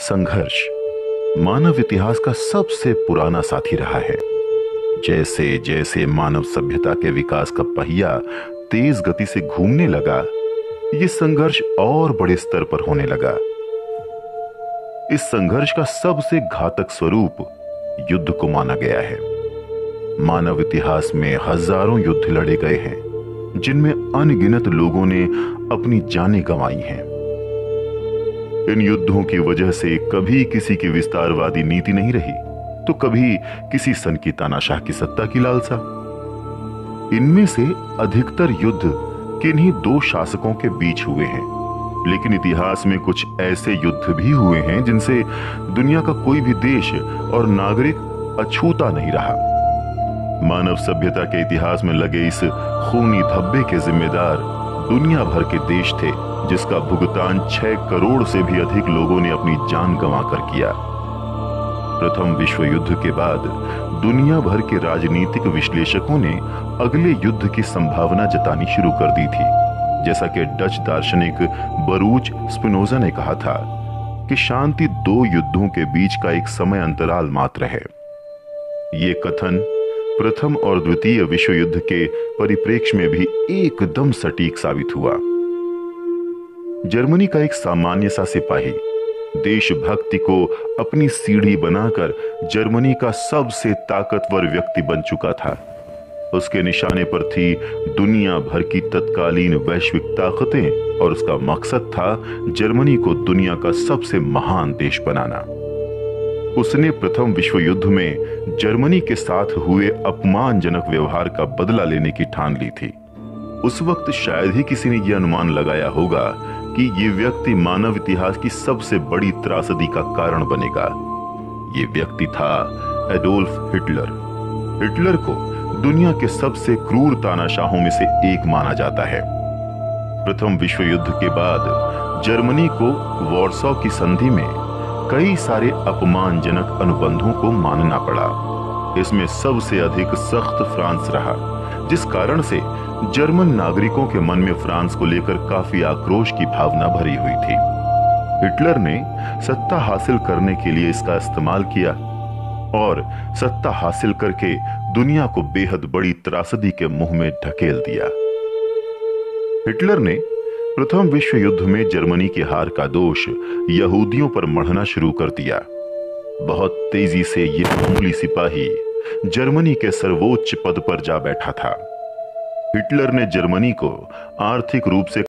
संघर्ष मानव इतिहास का सबसे पुराना साथी रहा है। जैसे जैसे मानव सभ्यता के विकास का पहिया तेज गति से घूमने लगा, ये संघर्ष और बड़े स्तर पर होने लगा। इस संघर्ष का सबसे घातक स्वरूप युद्ध को माना गया है। मानव इतिहास में हजारों युद्ध लड़े गए हैं, जिनमें अनगिनत लोगों ने अपनी जानें गंवाई हैं। इन युद्धों की वजह से कभी किसी की विस्तारवादी नीति नहीं रही, तो कभी किसी सन की तानाशाह की सत्ता की लालसा। इनमें से अधिकतर युद्ध किन्हीं दो शासकों के बीच हुए हैं, लेकिन इतिहास में कुछ ऐसे युद्ध भी हुए हैं जिनसे दुनिया का कोई भी देश और नागरिक अछूता नहीं रहा। मानव सभ्यता के इतिहास में लगे इस खूनी धब्बे के जिम्मेदार दुनिया भर के देश थे, जिसका भुगतान 6 करोड़ से भी अधिक लोगों ने अपनी जान गंवाकर किया। प्रथम विश्व युद्ध के बाद दुनिया भर के राजनीतिक विश्लेषकों ने अगले युद्ध की संभावना जतानी शुरू कर दी थी। जैसा कि डच दार्शनिक बरूच स्पिनोजा ने कहा था कि शांति 2 युद्धों के बीच का एक समय अंतराल मात्र है। ये कथन प्रथम और द्वितीय विश्व युद्ध के परिप्रेक्ष्य में भी एकदम सटीक साबित हुआ। जर्मनी का एक सामान्य सा सिपाही देशभक्ति को अपनी सीढ़ी बनाकर जर्मनी का सबसे ताकतवर व्यक्ति बन चुका था। उसके निशाने पर थी दुनिया भर की तत्कालीन वैश्विक ताकतें और उसका मकसद था जर्मनी को दुनिया का सबसे महान देश बनाना। उसने प्रथम विश्व युद्ध में जर्मनी के साथ हुए अपमानजनक व्यवहार का बदला लेने की ठान ली थी। उस वक्त शायद ही किसी ने यह अनुमान लगाया होगा कि ये व्यक्ति मानव इतिहास की सबसे बड़ी त्रासदी का कारण बनेगा। ये व्यक्ति था एडोल्फ हिटलर। हिटलर को दुनिया के सबसे क्रूर तानाशाहों में से एक माना जाता है। प्रथम विश्व युद्ध के बाद जर्मनी को वॉर्सो की संधि में कई सारे अपमानजनक अनुबंधों को मानना पड़ा। इसमें सबसे अधिक सख्त फ्रांस रहा, जिस कारण से जर्मन नागरिकों के मन में फ्रांस को लेकर काफी आक्रोश की भावना भरी हुई थी। हिटलर ने सत्ता हासिल करने के लिए इसका इस्तेमाल किया और सत्ता हासिल करके दुनिया को बेहद बड़ी त्रासदी के मुंह में ढकेल दिया। हिटलर ने प्रथम विश्व युद्ध में जर्मनी की हार का दोष यहूदियों पर मढ़ना शुरू कर दिया। बहुत तेजी से यह मामूली सिपाही जर्मनी के सर्वोच्च पद पर जा बैठा था। हिटलर ने जर्मनी को आर्थिक रूप से